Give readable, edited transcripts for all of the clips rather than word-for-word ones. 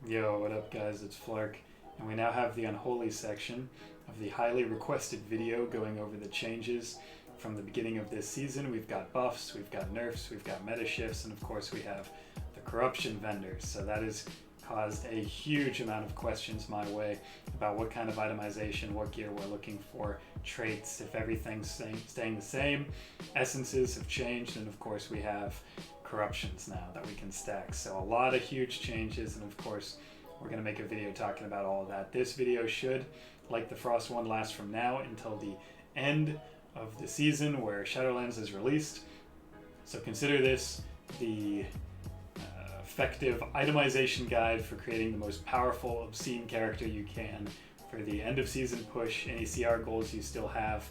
Yo, what up guys, it's Flark, and we now have the Unholy section of the highly requested video going over the changes from the beginning of this season. We've got buffs, we've got nerfs, we've got meta shifts, and of course we have the corruption vendors. So that has caused a huge amount of questions my way about what kind of itemization, what gear we're looking for, traits, if everything's staying the same. Essences have changed, and of course we have corruptions now that we can stack. So a lot of huge changes, and of course we're going to make a video talking about all of that. This video should, like the Frost one, last from now until the end of the season where Shadowlands is released. So consider this the effective itemization guide for creating the most powerful, obscene character you can for the end of season push, any CR goals you still have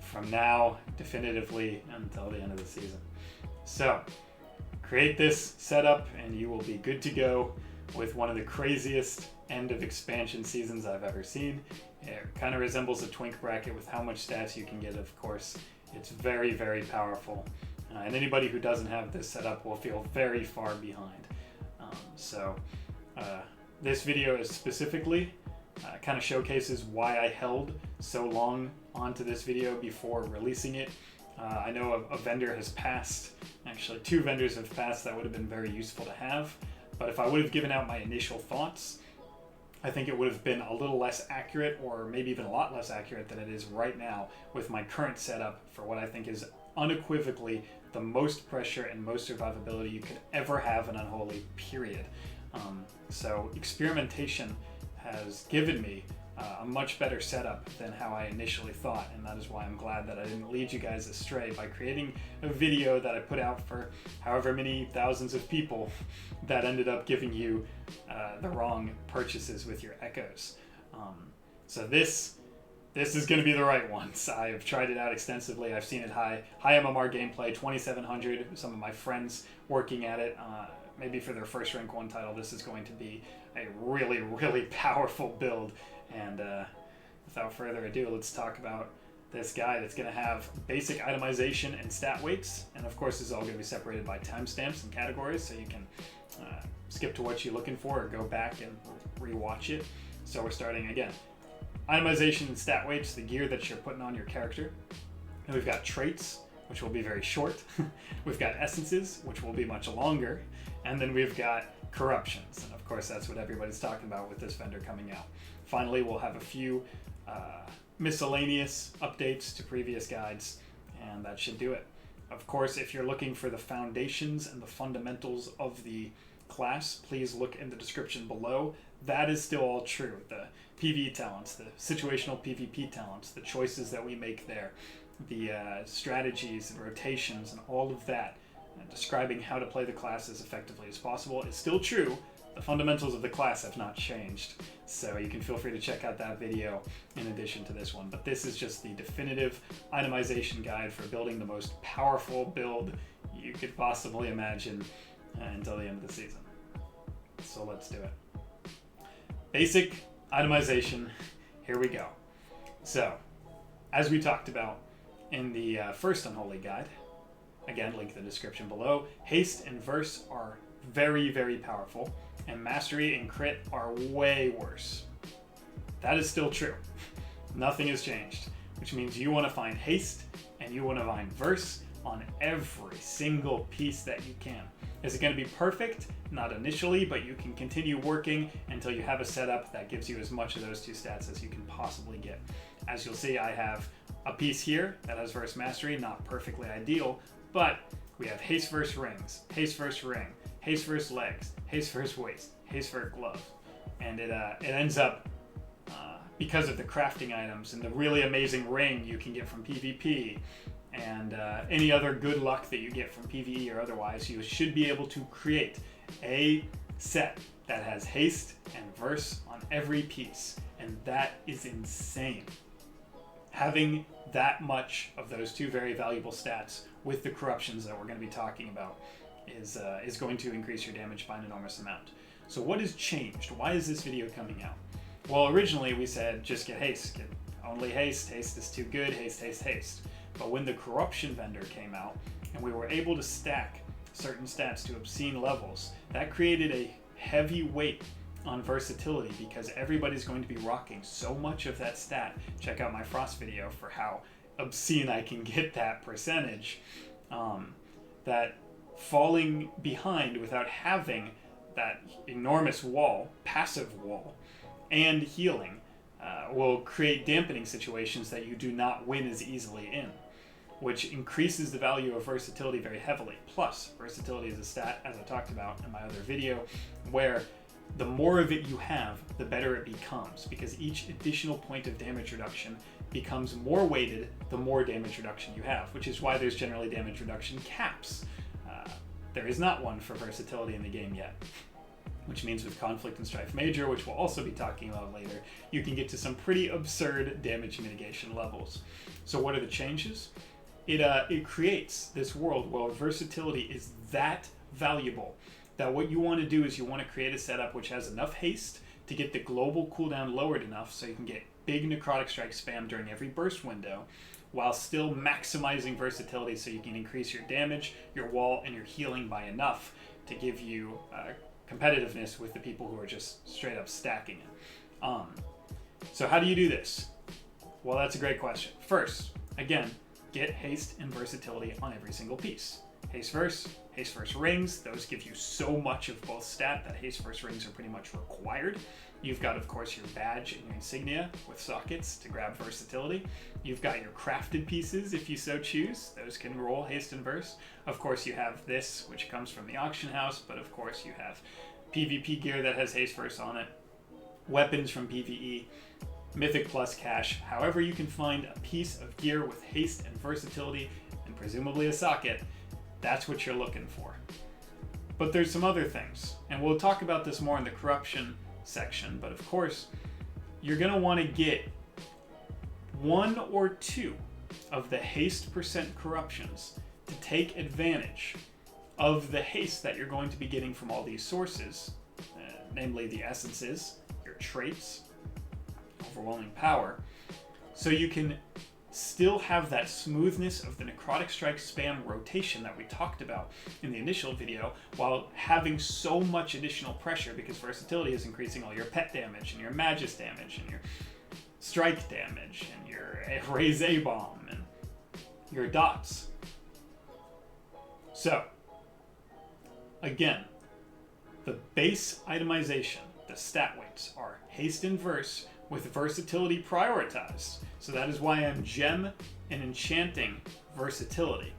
from now definitively until the end of the season. So create this setup and you will be good to go with one of the craziest end of expansion seasons I've ever seen. It kind of resembles a twink bracket with how much stats you can get, of course. It's very, very powerful. And anybody who doesn't have this setup will feel very far behind. This video is specifically kind of showcases why I held so long onto this video before releasing it. I know a vendor has passed, actually 2 vendors have passed that would have been very useful to have, but if I would have given out my initial thoughts, I think it would have been a little less accurate, or maybe even a lot less accurate than it is right now with my current setup for what I think is unequivocally the most pressure and most survivability you could ever have in Unholy, period. So experimentation has given me a much better setup than how I initially thought, and that is why I'm glad that I didn't lead you guys astray by creating a video that I put out for however many thousands of people that ended up giving you the wrong purchases with your echoes. So this is going to be the right ones. I've tried it out extensively. I've seen it high MMR gameplay, 2700. Some of my friends working at it, maybe for their first rank 1 title, this is going to be a really, really powerful build. And without further ado, let's talk about this guide. It's going to have basic itemization and stat weights, and of course this is all going to be separated by timestamps and categories, so you can skip to what you're looking for or go back and rewatch it. So we're starting again. Itemization and stat weights, the gear that you're putting on your character. And we've got traits, which will be very short. We've got essences, which will be much longer. And then we've got corruptions. And of course, that's what everybody's talking about with this vendor coming out. Finally, we'll have a few miscellaneous updates to previous guides, and that should do it. Of course, if you're looking for the foundations and the fundamentals of the class, please look in the description below. That is still all true. The PvE talents, the situational PvP talents, the choices that we make there, the strategies and rotations and all of that, describing how to play the class as effectively as possible is still true. The fundamentals of the class have not changed, so you can feel free to check out that video in addition to this one. But this is just the definitive itemization guide for building the most powerful build you could possibly imagine until the end of the season. So let's do it. Basic itemization, here we go. So, as we talked about in the first Unholy guide, again, link in the description below, haste and verse are very, very powerful, and mastery and crit are way worse. That is still true. Nothing has changed, which means you want to find haste and you want to find verse on every single piece that you can. Is it going to be perfect? Not initially, but you can continue working until you have a setup that gives you as much of those 2 stats as you can possibly get. As you'll see, I have a piece here that has verse mastery, not perfectly ideal, but we have haste verse rings, haste verse ring, haste verse legs, haste verse waist, haste verse glove, and it ends up because of the crafting items and the really amazing ring you can get from PvP and any other good luck that you get from PvE or otherwise, you should be able to create a set that has haste and verse on every piece, and that is insane. Having that much of those 2 very valuable stats with the corruptions that we're going to be talking about is going to increase your damage by an enormous amount. So what has changed? Why is this video coming out? Well, originally we said just get haste, get only haste, haste is too good, haste, haste, haste. But when the corruption vendor came out and we were able to stack certain stats to obscene levels, that created a heavy weight on versatility because everybody's going to be rocking so much of that stat. Check out my Frost video for how obscene I can get that percentage. That falling behind without having that enormous wall, passive wall, and healing will create dampening situations that you do not win as easily in, which increases the value of versatility very heavily. Plus, versatility is a stat, as I talked about in my other video, where the more of it you have, the better it becomes, because each additional point of damage reduction becomes more weighted the more damage reduction you have, which is why there's generally damage reduction caps. There is not one for versatility in the game yet, which means with Conflict and Strife Major, which we'll also be talking about later, you can get to some pretty absurd damage mitigation levels. So what are the changes? It creates this world where versatility is that valuable that what you want to do is you want to create a setup which has enough haste to get the global cooldown lowered enough so you can get big necrotic strike spam during every burst window, while still maximizing versatility so you can increase your damage, your wall, and your healing by enough to give you competitiveness with the people who are just straight up stacking it. So how do you do this? Well, that's a great question. First, again, get haste and versatility on every single piece. Haste verse rings, those give you so much of both stat that haste verse rings are pretty much required. You've got, of course, your badge and your insignia with sockets to grab versatility. You've got your crafted pieces if you so choose. Those can roll haste and verse. Of course, you have this, which comes from the auction house, but of course you have PvP gear that has haste verse on it, weapons from PvE, Mythic plus cash. However you can find a piece of gear with haste and versatility, and presumably a socket, that's what you're looking for. But there's some other things, and we'll talk about this more in the corruption section, but of course, you're going to want to get one or two of the haste percent corruptions to take advantage of the haste that you're going to be getting from all these sources, namely the essences, your traits, overwhelming power, so you can still have that smoothness of the necrotic strike spam rotation that we talked about in the initial video, while having so much additional pressure because versatility is increasing all your pet damage and your magus damage and your strike damage and your raise A bomb and your dots. So again, the base itemization, the stat weights, are haste and verse with versatility prioritized. So that is why I'm gem and enchanting versatility.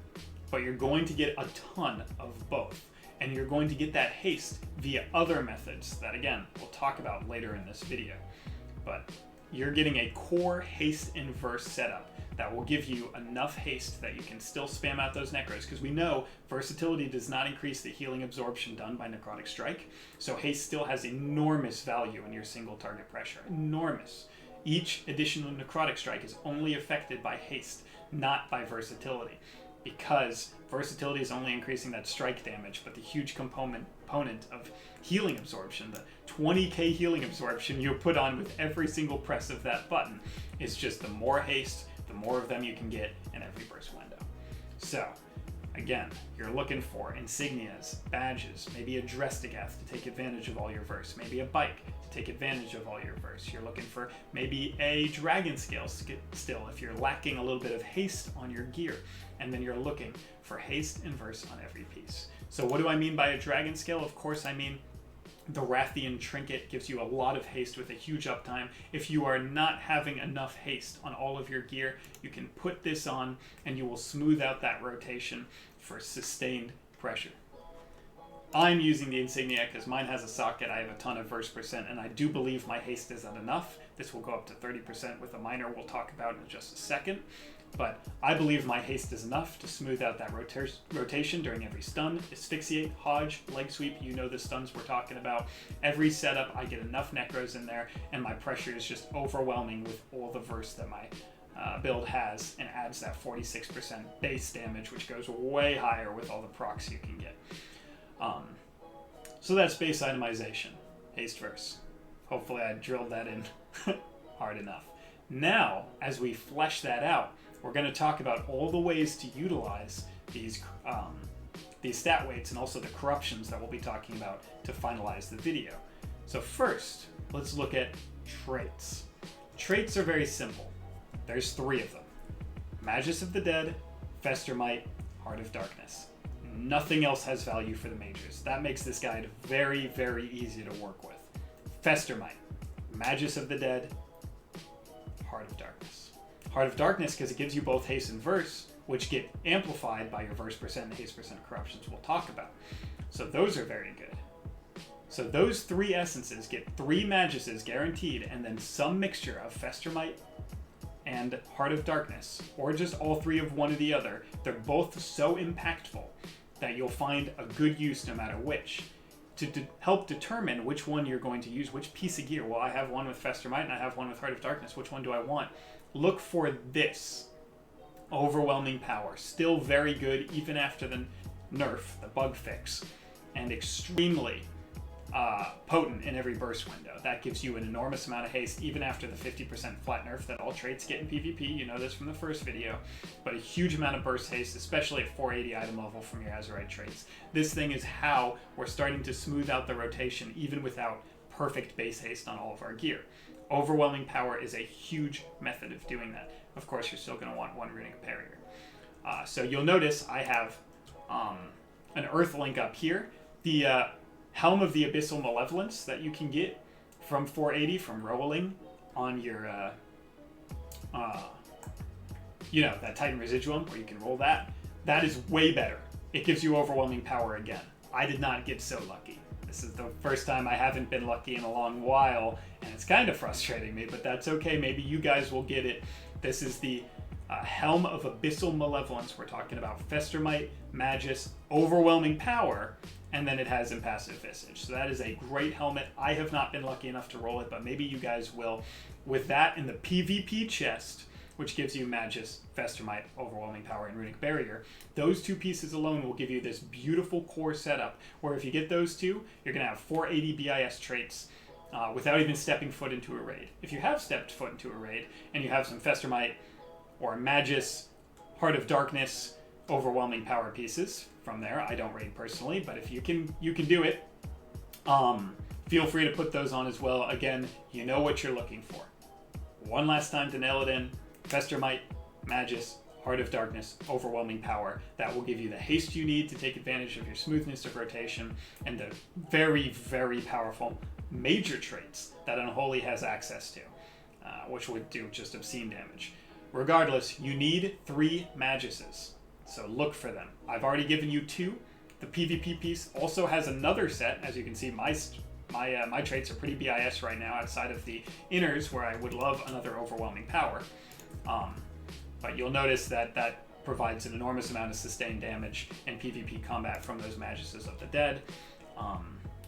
But you're going to get a ton of both. And you're going to get that haste via other methods that, again, we'll talk about later in this video. But you're getting a core haste and verse setup that will give you enough haste that you can still spam out those necros, because we know versatility does not increase the healing absorption done by necrotic strike, so haste still has enormous value in your single target pressure. Enormous. Each additional necrotic strike is only affected by haste, not by versatility, because versatility is only increasing that strike damage, but the huge component of healing absorption, the 20k healing absorption you put on with every single press of that button, is just the more haste, the more of them you can get in every burst window. So, again, you're looking for insignias, badges, maybe a Drestigath to take advantage of all your verse, maybe a bike to take advantage of all your verse. You're looking for maybe a dragon scale still if you're lacking a little bit of haste on your gear. And then you're looking for haste and verse on every piece. So what do I mean by a dragon scale? Of course I mean the Rathian trinket gives you a lot of haste with a huge uptime. If you are not having enough haste on all of your gear, you can put this on and you will smooth out that rotation for sustained pressure. I'm using the insignia because mine has a socket, I have a ton of verse percent, and I do believe my haste isn't enough. This will go up to 30% with a minor we'll talk about in just a second. But I believe my haste is enough to smooth out that rotation during every stun, asphyxiate, hodge, leg sweep. You know the stuns we're talking about. Every setup, I get enough necros in there, and my pressure is just overwhelming with all the verse that my build has, and adds that 46% base damage, which goes way higher with all the procs you can get. So that's base itemization, haste verse. Hopefully I drilled that in hard enough. Now, as we flesh that out, we're going to talk about all the ways to utilize these these stat weights and also the corruptions that we'll be talking about to finalize the video. So first, let's look at traits. Traits are very simple. There's 3 of them. Magus of the Dead, Fester Might, Heart of Darkness. Nothing else has value for the majors. That makes this guide very, very easy to work with. Fester Might, Magus of the Dead, Heart of Darkness. Heart of Darkness because it gives you both haste and verse, which get amplified by your verse percent and haste percent corruptions we'll talk about. So those are very good. So those 3 essences get 3 Maguses guaranteed, and then some mixture of Fester Might and Heart of Darkness, or just all 3 of one or the other. They're both so impactful that you'll find a good use no matter which. To help determine which one you're going to use, which piece of gear. Well, I have one with Fester Might and I have one with Heart of Darkness. Which one do I want? Look for this. Overwhelming Power. Still very good even after the nerf, the bug fix. And extremely potent in every burst window. That gives you an enormous amount of haste even after the 50% flat nerf that all traits get in PvP. You know this from the first video. But a huge amount of burst haste, especially at 480 item level from your Azurite traits. This thing is how we're starting to smooth out the rotation even without perfect base haste on all of our gear. Overwhelming Power is a huge method of doing that. Of course, you're still going to want 1 runic barrier. So you'll notice I have an Earth link up here. The Helm of the Abyssal Malevolence that you can get from 480 from rolling on your, that Titan Residuum where you can roll that. That is way better. It gives you Overwhelming Power again. I did not get so lucky. This is the first time I haven't been lucky in a long while, and it's kind of frustrating me, but that's okay. Maybe you guys will get it. This is the Helm of Abyssal Malevolence. We're talking about Fester Might, Magus, Overwhelming Power, and then it has Impassive Visage. So that is a great helmet. I have not been lucky enough to roll it, but maybe you guys will. With that in the PvP chest, which gives you Magus, Fester Might, Overwhelming Power, and Runic Barrier, those 2 pieces alone will give you this beautiful core setup, where if you get those 2, you're going to have 480 BIS traits without even stepping foot into a raid. If you have stepped foot into a raid, and you have some Fester Might, or Magus, Heart of Darkness, Overwhelming Power pieces from there. I don't raid personally, but if you can do it. Feel free to put those on as well. Again, you know what you're looking for. One last time to nail it in. Fester Might, Magus, Heart of Darkness, Overwhelming Power. That will give you the haste you need to take advantage of your smoothness of rotation and the very, very powerful major traits that Unholy has access to, which would do just obscene damage. Regardless, you need 3 Maguses, so look for them. I've already given you 2. The PvP piece also has another set. As you can see, my traits are pretty BIS right now outside of the inners, where I would love another Overwhelming Power. But you'll notice that that provides an enormous amount of sustained damage in PvP combat from those Maguses of the Dead.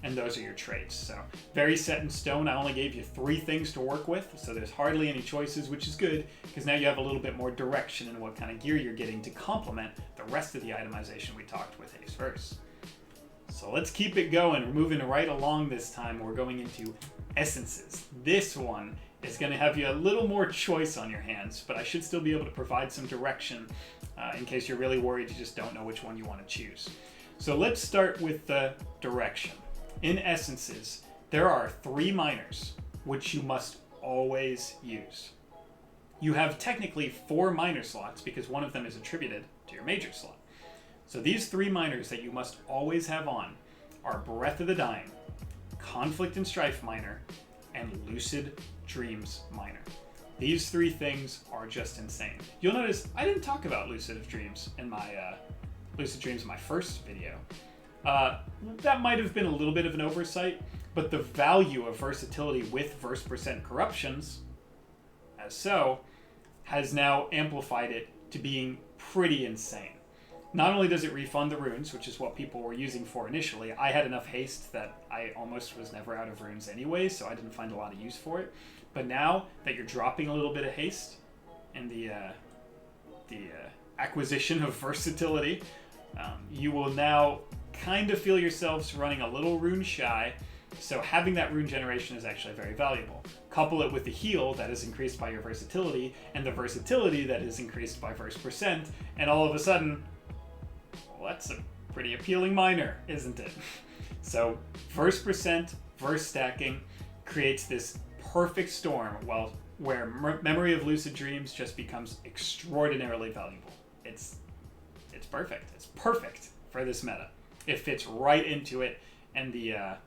And those are your traits. So very set in stone. I only gave you 3 things to work with, so there's hardly any choices, which is good, because now you have a little bit more direction in what kind of gear you're getting to complement the rest of the itemization we talked with Haste Verse. So let's keep it going. We're moving right along this time. We're going into essences. This one is going to have you a little more choice on your hands, but I should still be able to provide some direction in case you're really worried you just don't know which one you want to choose. So let's start with the direction. In essences, there are 3 minors, which you must always use. You have technically 4 minor slots because one of them is attributed to your major slot. So these 3 minors that you must always have on are Breath of the Dying, Conflict and Strife minor, and Lucid Dreams minor. These 3 things are just insane. You'll notice I didn't talk about Lucid Dreams in my first video. That might have been a little bit of an oversight, but the value of versatility with verse percent corruptions, as so, has now amplified it to being pretty insane. Not only does it refund the runes, which is what people were using for initially, I had enough haste that I almost was never out of runes anyway, so I didn't find a lot of use for it. But now that you're dropping a little bit of haste in the acquisition of versatility, you will now kind of feel yourselves running a little rune shy, so having that rune generation is actually very valuable. Couple it with the heal that is increased by your versatility, and the versatility that is increased by verse percent, and all of a sudden, well, that's a Pretty appealing minor, isn't it? So verse percent, verse stacking creates this perfect storm where Memory of Lucid Dreams just becomes extraordinarily valuable. It's perfect. It's perfect for this meta. It fits right into it, and the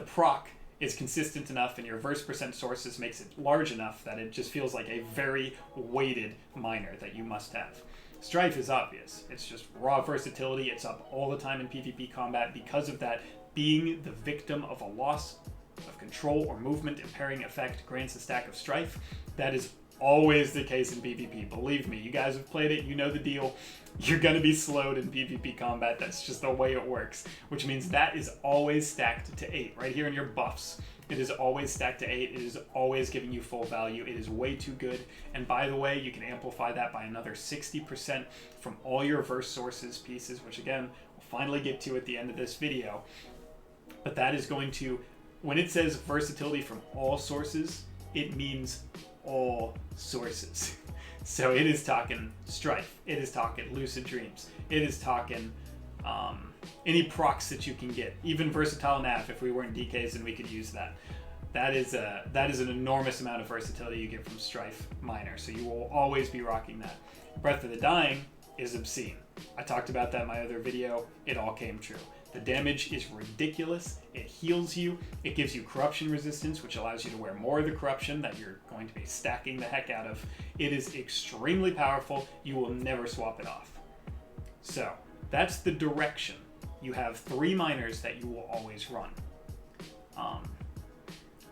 proc is consistent enough, and your verse percent sources makes it large enough that it just feels like a very weighted minor that you must have. Strife is obvious. It's just raw versatility. It's up all the time in PvP combat because of that. Being the victim of a loss of control or movement impairing effect grants a stack of Strife. That is always the case in PvP. Believe me, you guys have played it, you know the deal. You're going to be slowed in PvP combat. That's just the way it works, which means that is always stacked to 8. Right here in your buffs, it is always stacked to 8. It is always giving you full value. It is way too good. And by the way, you can amplify that by another 60% from all your verse sources pieces, which again, we'll finally get to at the end of this video. But that is going to, when it says versatility from all sources, it means all sources. So it is talking Strife, it is talking Lucid Dreams, it is talking any procs that you can get, even Versatile Nav if we weren't DKs and we could use that. That is an enormous amount of versatility you get from Strife Minor, so you will always be rocking that. Breath of the Dying is obscene. I talked about that in my other video, it all came true. The damage is ridiculous, it heals you, it gives you corruption resistance, which allows you to wear more of the corruption that you're going to be stacking the heck out of. It is extremely powerful, you will never swap it off. So, that's the direction. You have 3 minors that you will always run.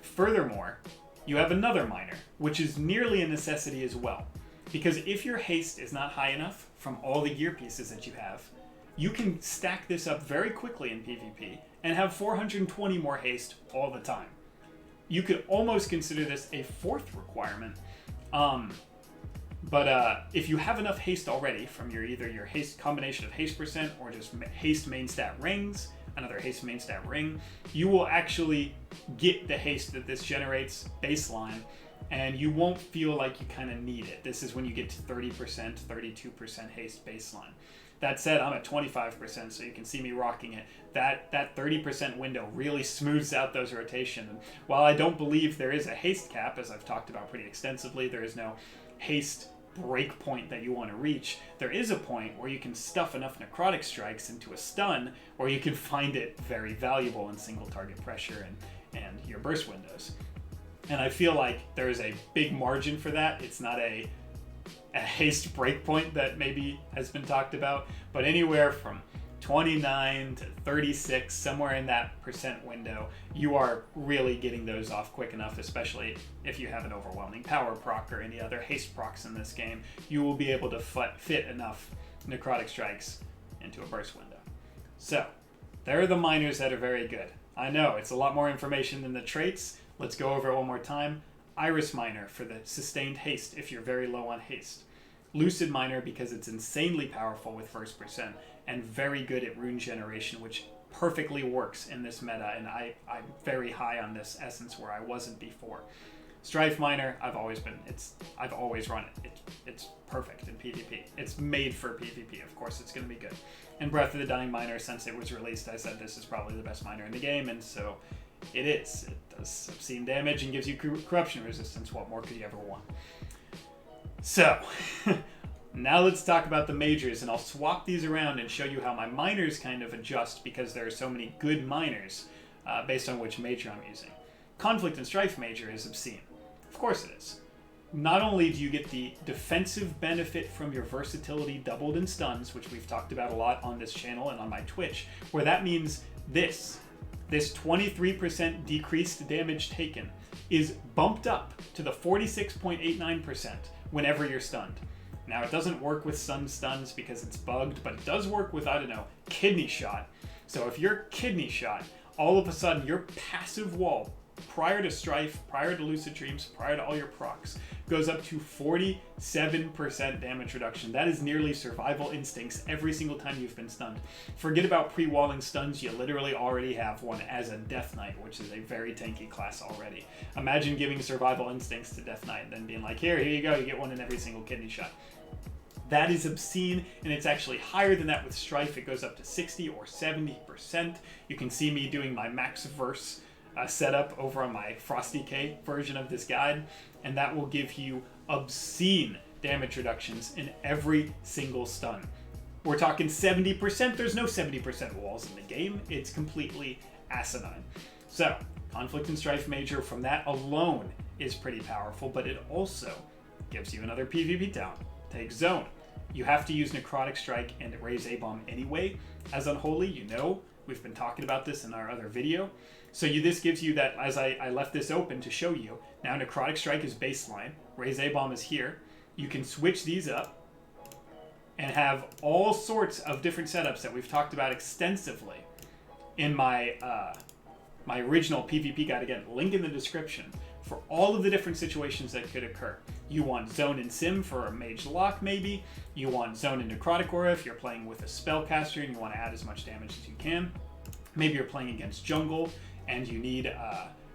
Furthermore, you have another minor, which is nearly a necessity as well. Because if your haste is not high enough from all the gear pieces that you have, you can stack this up very quickly in PvP and have 420 more haste all the time. You could almost consider this a 4th requirement. But if you have enough haste already from either your haste combination of haste percent or just haste main stat rings, another haste main stat ring, you will actually get the haste that this generates baseline, and you won't feel like you kind of need it. This is when you get to 30%, 32% haste baseline. That said, I'm at 25%, so you can see me rocking it. That 30% window really smooths out those rotations. And while I don't believe there is a haste cap, as I've talked about pretty extensively, there is no haste break point that you want to reach, there is a point where you can stuff enough necrotic strikes into a stun where you can find it very valuable in single target pressure and your burst windows. And I feel like there is a big margin for that. It's not a haste breakpoint that maybe has been talked about, but anywhere from 29 to 36, somewhere in that percent window, you are really getting those off quick enough, especially if you have an overwhelming power proc or any other haste procs in this game. You will be able to fit enough necrotic strikes into a burst window. So, there are the minors that are very good. I know, it's a lot more information than the traits. Let's go over it one more time. Iris Minor for the sustained haste if you're very low on haste. Lucid Minor because it's insanely powerful with first percent and very good at rune generation, which perfectly works in this meta, and I'm very high on this essence where I wasn't before. Strife Minor, I've always run it. It's perfect in PvP. It's made for PvP, of course it's going to be good. And Breath of the Dying Minor, since it was released, I said this is probably the best minor in the game, and so it is. It does obscene damage and gives you corruption resistance. What more could you ever want? So, now let's talk about the majors, and I'll swap these around and show you how my minors kind of adjust because there are so many good minors based on which major I'm using. Conflict and Strife major is obscene. Of course it is. Not only do you get the defensive benefit from your versatility doubled in stuns, which we've talked about a lot on this channel and on my Twitch, where that means this 23% decreased damage taken is bumped up to the 46.89% whenever you're stunned. Now, it doesn't work with some stuns because it's bugged, but it does work with, I don't know, kidney shot. So if you're kidney shot, all of a sudden your passive wall prior to Strife, prior to Lucid Dreams, prior to all your procs, goes up to 47% damage reduction. That is nearly survival instincts every single time you've been stunned. Forget about pre-walling stuns, you literally already have one as a Death Knight, which is a very tanky class already. Imagine giving survival instincts to Death Knight and then being like, here you go, you get one in every single kidney shot. That is obscene, and it's actually higher than that with Strife. It goes up to 60 or 70%. You can see me doing my max verse setup over on my Frosty K version of this guide, and that will give you obscene damage reductions in every single stun. We're talking 70%. There's no 70% walls in the game. It's completely asinine. So, Conflict and Strife Major from that alone is pretty powerful, but it also gives you another PvP talent. Take Zone. You have to use Necrotic Strike and Raise A-Bomb anyway. As Unholy, you know, we've been talking about this in our other video. So this gives you that, as I left this open to show you, now Necrotic Strike is baseline, Raise A-Bomb is here. You can switch these up and have all sorts of different setups that we've talked about extensively in my my original PvP guide. Again, link in the description for all of the different situations that could occur. You want Zone and Sim for a Mage Lock, maybe. You want Zone and Necrotic Aura if you're playing with a Spellcaster and you want to add as much damage as you can. Maybe you're playing against Jungle and you need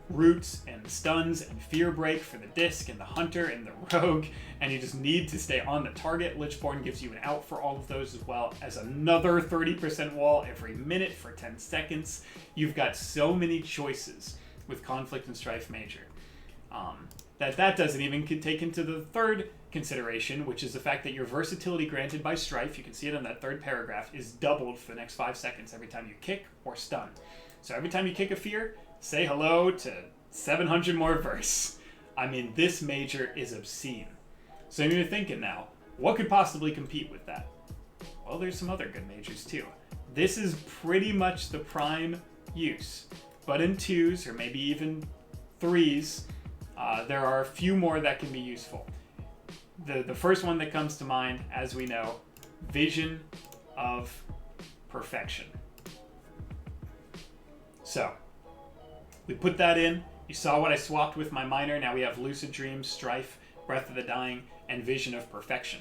Roots and Stuns and Fear Break for the Disc and the Hunter and the Rogue, and you just need to stay on the target. Lichborn gives you an out for all of those, as well as another 30% wall every minute for 10 seconds. You've got so many choices with Conflict and Strife Major. That doesn't even take into the third consideration, which is the fact that your versatility granted by Strife, you can see it on that third paragraph, is doubled for the next 5 seconds every time you kick or stun. So every time you kick a fear, say hello to 700 more verse. I mean, this major is obscene. So you're thinking now, what could possibly compete with that? Well, there's some other good majors too. This is pretty much the prime use, but in 2s or maybe even 3s, there are a few more that can be useful. The first one that comes to mind, as we know, Vision of Perfection. So, we put that in. You saw what I swapped with my minor. Now we have Lucid Dreams, Strife, Breath of the Dying, and Vision of Perfection.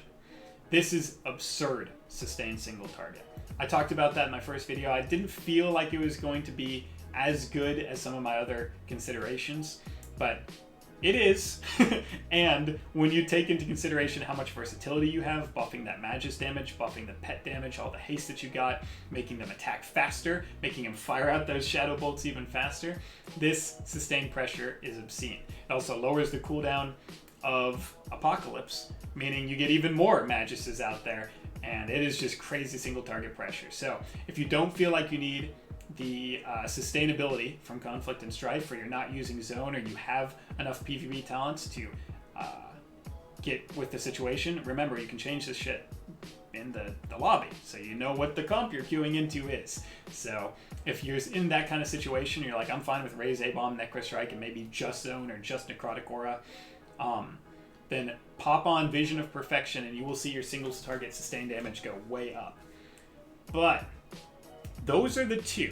This is absurd sustained single target. I talked about that in my first video. I didn't feel like it was going to be as good as some of my other considerations, but it is. And when you take into consideration how much versatility you have, buffing that Magus damage, buffing the pet damage, all the haste that you got, making them attack faster, making them fire out those shadow bolts even faster, this sustained pressure is obscene. It also lowers the cooldown of Apocalypse, meaning you get even more Maguses out there, and it is just crazy single target pressure. So if you don't feel like you need the sustainability from Conflict and Strife, or you're not using Zone, or you have enough PvP talents to get with the situation, remember, you can change this shit in the lobby, so you know what the comp you're queuing into is. So if you're in that kind of situation, you're like, I'm fine with Raise A-Bomb, Necro Strike, and maybe just Zone or just Necrotic Aura, then pop on Vision of Perfection and you will see your singles target sustained damage go way up. But those are the two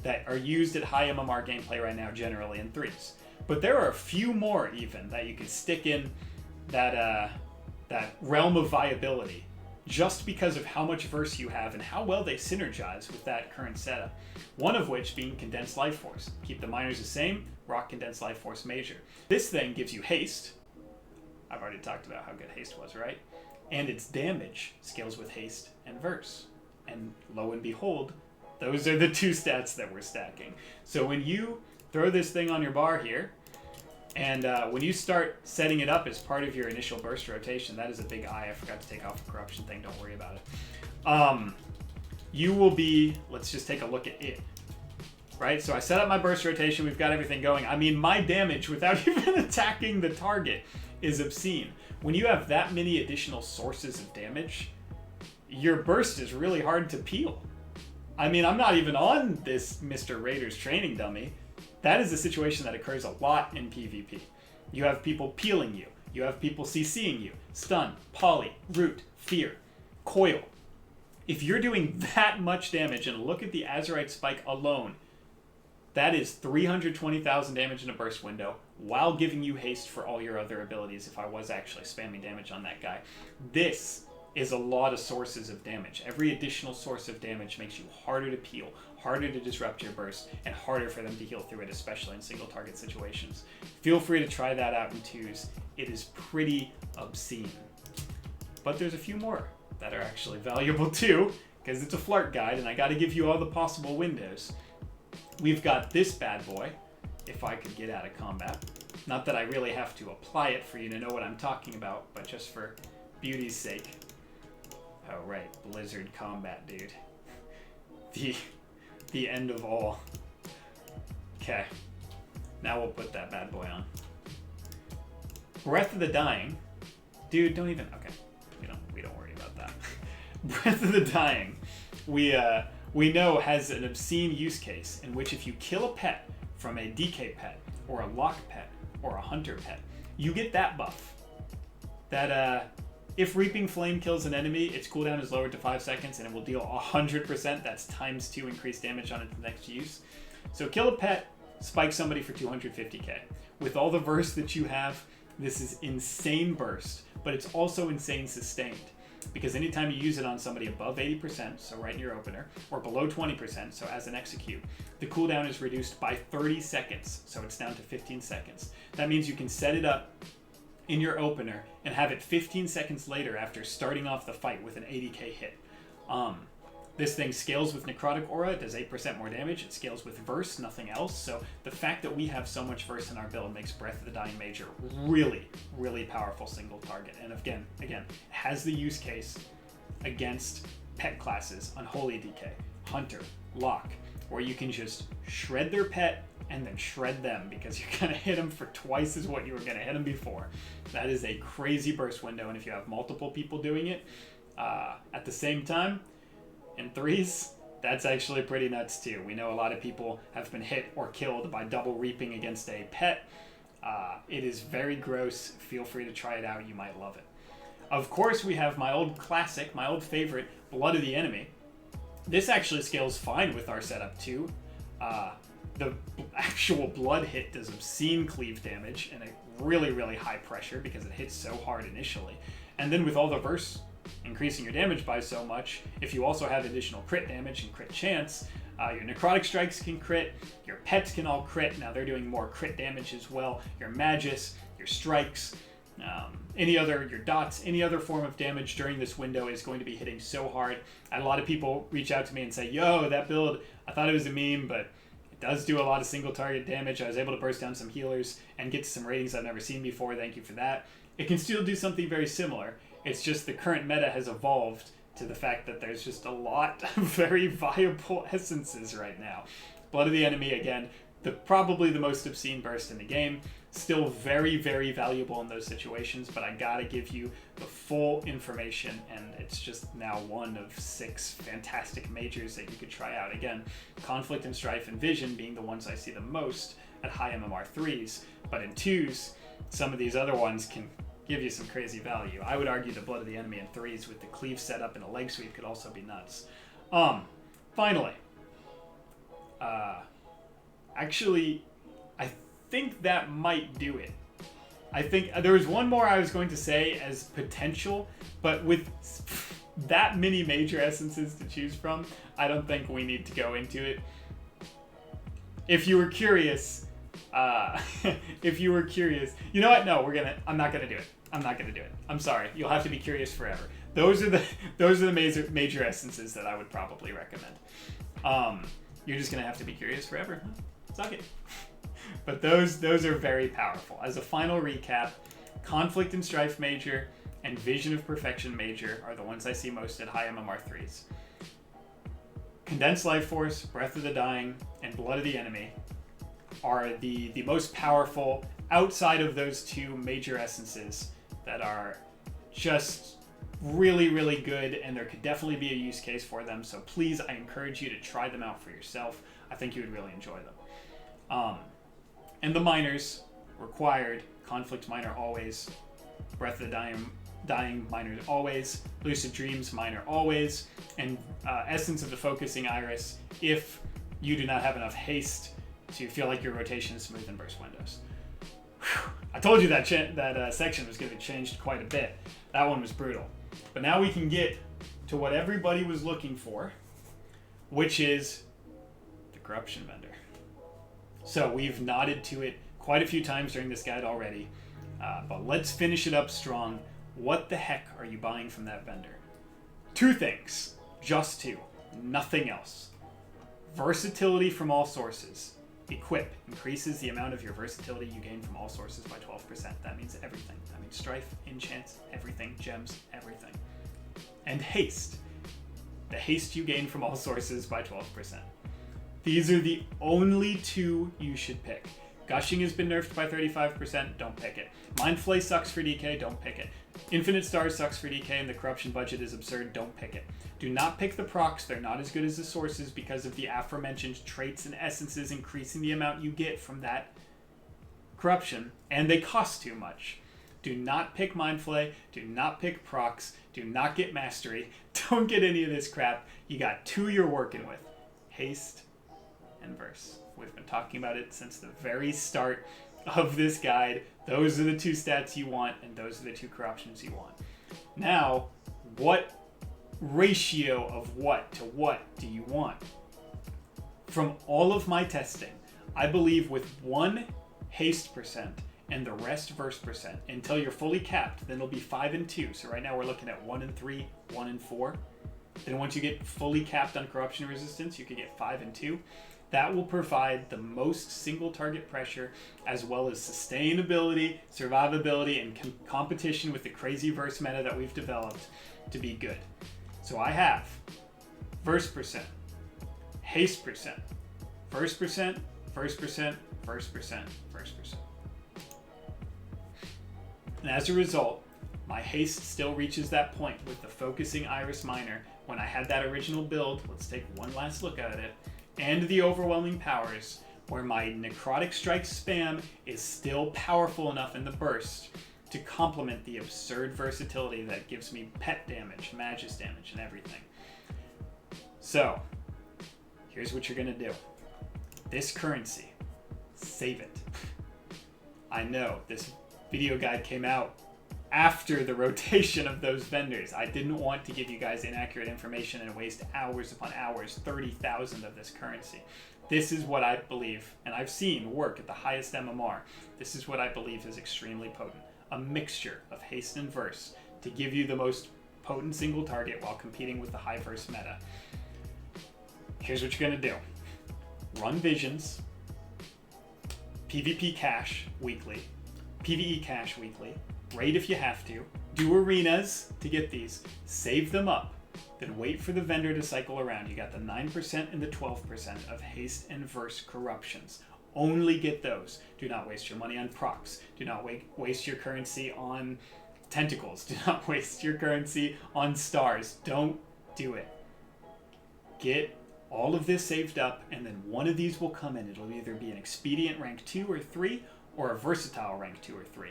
that are used at high MMR gameplay right now, generally in 3s. But there are a few more even that you can stick in that realm of viability, just because of how much verse you have and how well they synergize with that current setup. One of which being Condensed Life Force. Keep the minors the same, rock Condensed Life Force Major. This thing gives you haste. I've already talked about how good haste was, right? And its damage scales with haste and verse. And lo and behold, those are the two stats that we're stacking. So when you throw this thing on your bar here, and when you start setting it up as part of your initial burst rotation, that is a big I forgot to take off the corruption thing, don't worry about it. You will be, let's just take a look at it. Right, so I set up my burst rotation, we've got everything going. I mean, my damage without even attacking the target is obscene. When you have that many additional sources of damage, your burst is really hard to peel. I mean, I'm not even on this Mr. Raiders training dummy. That is a situation that occurs a lot in PvP. You have people peeling you. You have people CCing you. Stun, Poly, Root, Fear, Coil. If you're doing that much damage, and look at the Azurite Spike alone, that is 320,000 damage in a burst window, while giving you haste for all your other abilities if I was actually spamming damage on that guy. This is a lot of sources of damage. Every additional source of damage makes you harder to peel, harder to disrupt your burst, and harder for them to heal through it, especially in single target situations. Feel free to try that out in 2s. It is pretty obscene. but there's a few more that are actually valuable too, because it's a Flark guide, and I got to give you all the possible windows. We've got this bad boy, if I could get out of combat. Not that I really have to apply it for you to know what I'm talking about, but just for beauty's sake. Oh right, Blizzard combat, dude. The end of all. Okay, now we'll put that bad boy on. Breath of the Dying, dude. Don't even. Okay, we don't worry about that. Breath of the Dying, we know has an obscene use case in which if you kill a pet from a DK pet or a lock pet or a hunter pet, you get that buff. That if Reaping Flame kills an enemy, its cooldown is lowered to 5 seconds and it will deal 100%. That's ×2 increased damage on its next use. So kill a pet, spike somebody for 250k. With all the verse that you have, this is insane burst, but it's also insane sustained. Because anytime you use it on somebody above 80%, so right in your opener, or below 20%, so as an execute, the cooldown is reduced by 30 seconds, so it's down to 15 seconds. That means you can set it up in your opener and have it 15 seconds later after starting off the fight with an 80k hit. This thing scales with Necrotic Aura, it does 8% more damage, it scales with Verse, nothing else, so the fact that we have so much Verse in our build makes Breath of the Dying Major really, really powerful single target. And again, it has the use case against pet classes, Unholy DK, Hunter, Lock, where you can just shred their pet and then shred them because you're going to hit them for twice as what you were going to hit them before. That is a crazy burst window, and if you have multiple people doing it at the same time, in threes, that's actually pretty nuts too. We know a lot of people have been hit or killed by double reaping against a pet. It is very gross. Feel free to try it out. You might love it. Of course, we have my old classic, my old favorite, Blood of the Enemy. This actually scales fine with our setup too. The actual blood hit does obscene cleave damage and a really, really high pressure because it hits so hard initially. And then with all the verse increasing your damage by so much, if you also have additional crit damage and crit chance, your necrotic strikes can crit, your pets can all crit. Now they're doing more crit damage as well. Your magus, your strikes, your dots, any other form of damage during this window is going to be hitting so hard. And a lot of people reach out to me and say, yo, that build, I thought it was a meme, but it does do a lot of single target damage. I was able to burst down some healers and get to some ratings I've never seen before. Thank you for that. It can still do something very similar. It's just the current meta has evolved to the fact that there's just a lot of very viable essences right now. Blood of the Enemy, again, probably the most obscene burst in the game. Still very, very valuable in those situations, but I gotta give you the full information, and it's just now one of 6 fantastic majors that you could try out. Again, Conflict and Strife and Vision being the ones I see the most at high MMR 3s, but in 2s, some of these other ones can give you some crazy value. I would argue the Blood of the Enemy in 3s with the cleave setup and a leg sweep could also be nuts. Finally, actually, I think that might do it. I think there was one more I was going to say as potential, but with that many major essences to choose from, I don't think we need to go into it. If you were curious, you know what? No, I'm not gonna do it. I'm not gonna do it. I'm sorry. You'll have to be curious forever. Those are the major essences that I would probably recommend. You're just gonna have to be curious forever. Suck it. But those are very powerful. As a final recap, Conflict and Strife Major and Vision of Perfection Major are the ones I see most at high MMR 3s. Condensed Life Force, Breath of the Dying, and Blood of the Enemy are the most powerful outside of those 2 major essences that are just really, really good, and there could definitely be a use case for them. So please, I encourage you to try them out for yourself. I think you would really enjoy them. And the minors required: Conflict minor always, Breath of the Dying minor always, Lucid Dreams minor always, and Essence of the Focusing Iris if you do not have enough haste to feel like your rotation is smooth in burst windows. Whew. I told you that section was going to be changed quite a bit. That one was brutal. But now we can get to what everybody was looking for, which is the Corruption Vendor. So we've nodded to it quite a few times during this guide already, but let's finish it up strong What the heck are you buying from that vendor? 2 things. Just 2. Nothing else. Versatility from all sources. Equip increases the amount of your versatility you gain from all sources by 12%. That means everything. That means strife, enchants, everything, gems, everything. And haste. The haste you gain from all sources by 12%. These are the only 2 you should pick. Gushing has been nerfed by 35%, don't pick it. Mind Flay sucks for DK, don't pick it. Infinite Stars sucks for DK and the corruption budget is absurd, don't pick it. Do not pick the procs, they're not as good as the sources because of the aforementioned traits and essences increasing the amount you get from that corruption, and they cost too much. Do not pick Mind Flay, do not pick procs, do not get mastery, don't get any of this crap. You got 2 you're working with. Haste and Verse. We've been talking about it since the very start of this guide. Those are the 2 stats you want, and those are the 2 corruptions you want. Now, what ratio of what to what do you want? From all of my testing, I believe with 1 haste percent and the rest verse percent until you're fully capped, then it'll be 5 and 2. So right now we're looking at 1 and 3, 1 and 4. Then once you get fully capped on corruption resistance, you can get 5 and 2. That will provide the most single target pressure as well as sustainability, survivability, and competition with the crazy verse meta that we've developed to be good. So I have verse percent, haste percent, verse percent, verse percent, verse percent, verse percent. And as a result, my haste still reaches that point with the focusing Iris Minor when I had that original build. Let's take one last look at it. And the overwhelming powers, where my necrotic strike spam is still powerful enough in the burst to complement the absurd versatility that gives me pet damage, magus damage, and everything. So, here's what you're gonna do. This currency, save it. I know this video guide came out after the rotation of those vendors. I didn't want to give you guys inaccurate information and waste hours upon hours, 30,000 of this currency. This is what I believe, and I've seen work at the highest MMR. This is what I believe is extremely potent. A mixture of haste and verse to give you the most potent single target while competing with the high verse meta. Here's what you're gonna do. Run visions, PvP cash weekly, PvE cash weekly, raid if you have to, do arenas to get these, save them up, then wait for the vendor to cycle around. You got the 9% and the 12% of haste and verse corruptions. Only get those. Do not waste your money on procs. Do not waste your currency on tentacles. Do not waste your currency on stars. Don't do it. Get all of this saved up, and then one of these will come in. It'll either be an expedient rank 2 or 3, or a versatile rank 2 or 3.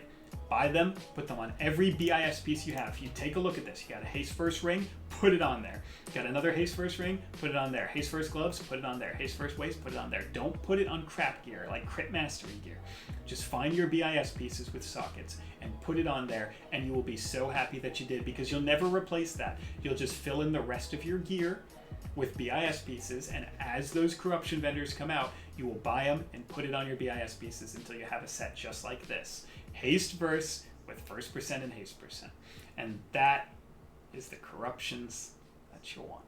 Buy them, put them on every BIS piece you have. You take a look at this. You got a haste first ring, put it on there. Got another haste first ring, put it on there. Haste first gloves, put it on there. Haste first waist, put it on there. Don't put it on crap gear, like crit mastery gear. Just find your BIS pieces with sockets and put it on there, and you will be so happy that you did, because you'll never replace that. You'll just fill in the rest of your gear with BIS pieces, and as those corruption vendors come out, you will buy them and put it on your BIS pieces until you have a set just like this. Haste verse with first percent and haste percent. And that is the corruptions that you want.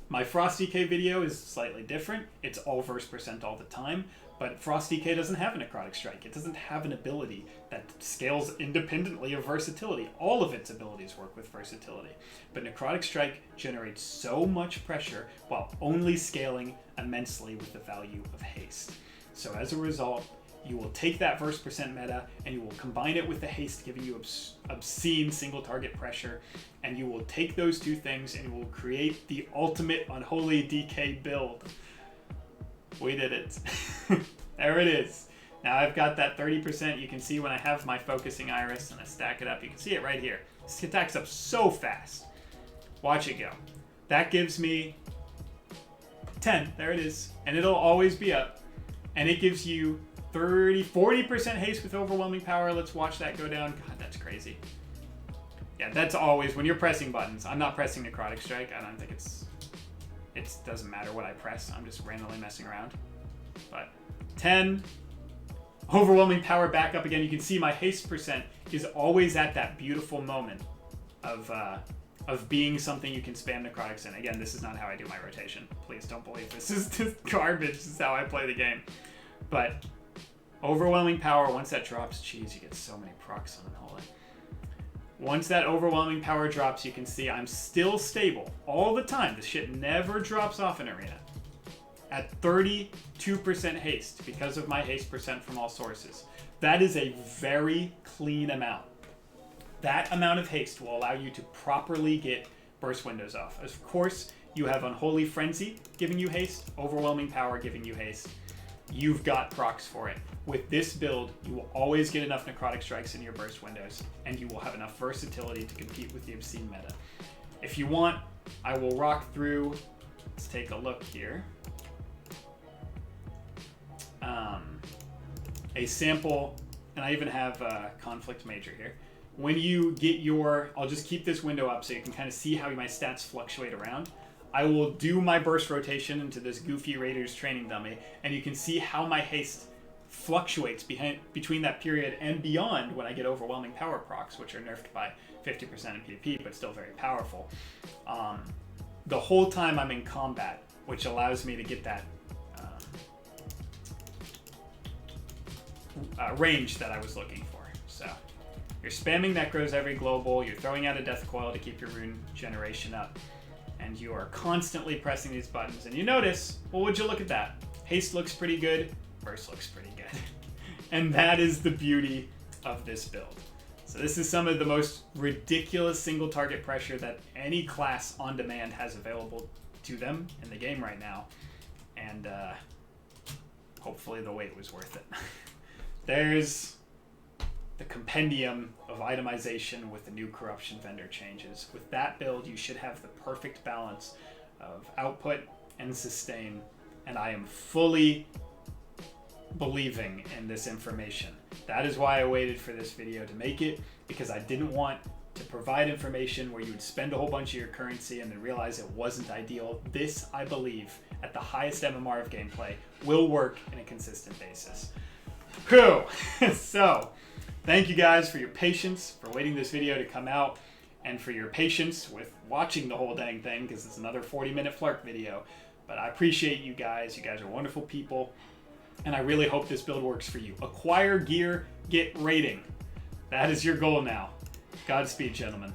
My Frost DK video is slightly different. It's all verse percent all the time, but Frost DK doesn't have a necrotic strike. It doesn't have an ability that scales independently of versatility. All of its abilities work with versatility. But necrotic strike generates so much pressure while only scaling immensely with the value of haste. So as a result, you will take that verse percent meta and you will combine it with the haste, giving you obscene single target pressure, and you will take those two things and you will create the ultimate unholy DK build. We did it. There it is. Now I've got that 30%. You can see when I have my focusing iris and I stack it up, you can see it right here. This attacks up so fast. Watch it go. That gives me 10. There it is. And it'll always be up. And it gives you 40% haste with overwhelming power. Let's watch that go down. God, that's crazy. Yeah, that's always when you're pressing buttons. I'm not pressing necrotic strike. I don't think it doesn't matter what I press. I'm just randomly messing around. But 10, Overwhelming power back up again. You can see my haste percent is always at that beautiful moment of being something you can spam necrotics in. Again, this is not how I do my rotation. Please don't believe this is just garbage. This is how I play the game. But overwhelming power, once that drops, geez, you get so many procs on Unholy. Once that overwhelming power drops, you can see I'm still stable all the time. This shit never drops off in Arena. At 32% haste because of my haste percent from all sources. That is a very clean amount. That amount of haste will allow you to properly get burst windows off. Of course, you have Unholy Frenzy giving you haste, Overwhelming Power giving you haste. You've got procs for it. With this build, you will always get enough necrotic strikes in your burst windows, and you will have enough versatility to compete with the obscene meta. If you want, I will rock through. Let's take a look here. A sample, and I even have Conflict Major here. When you get your, I'll just keep this window up so you can kind of see how my stats fluctuate around. I will do my burst rotation into this goofy Raiders training dummy, and you can see how my haste fluctuates between that period and beyond when I get overwhelming power procs, which are nerfed by 50% in PvP, but still very powerful. The whole time I'm in combat, which allows me to get that range that I was looking for. So you're spamming Necros every global, you're throwing out a Death Coil to keep your rune generation up, and you are constantly pressing these buttons. And you notice, well, would you look at that? Haste looks pretty good, burst looks pretty good. And that is the beauty of this build. So this is some of the most ridiculous single target pressure that any class on demand has available to them in the game right now. And hopefully the wait was worth it. There's the compendium of itemization with the new corruption vendor changes. With that build, you should have the perfect balance of output and sustain, and I am fully believing in this information. That is why I waited for this video to make it, because I didn't want to provide information where you would spend a whole bunch of your currency and then realize it wasn't ideal. This, I believe, at the highest MMR of gameplay, will work in a consistent basis. Whew. So, thank you guys for your patience, for waiting this video to come out, and for your patience with watching the whole dang thing, because it's another 40-minute Flark video. But I appreciate you guys. You guys are wonderful people, and I really hope this build works for you. Acquire gear, get rating. That is your goal now. Godspeed, gentlemen.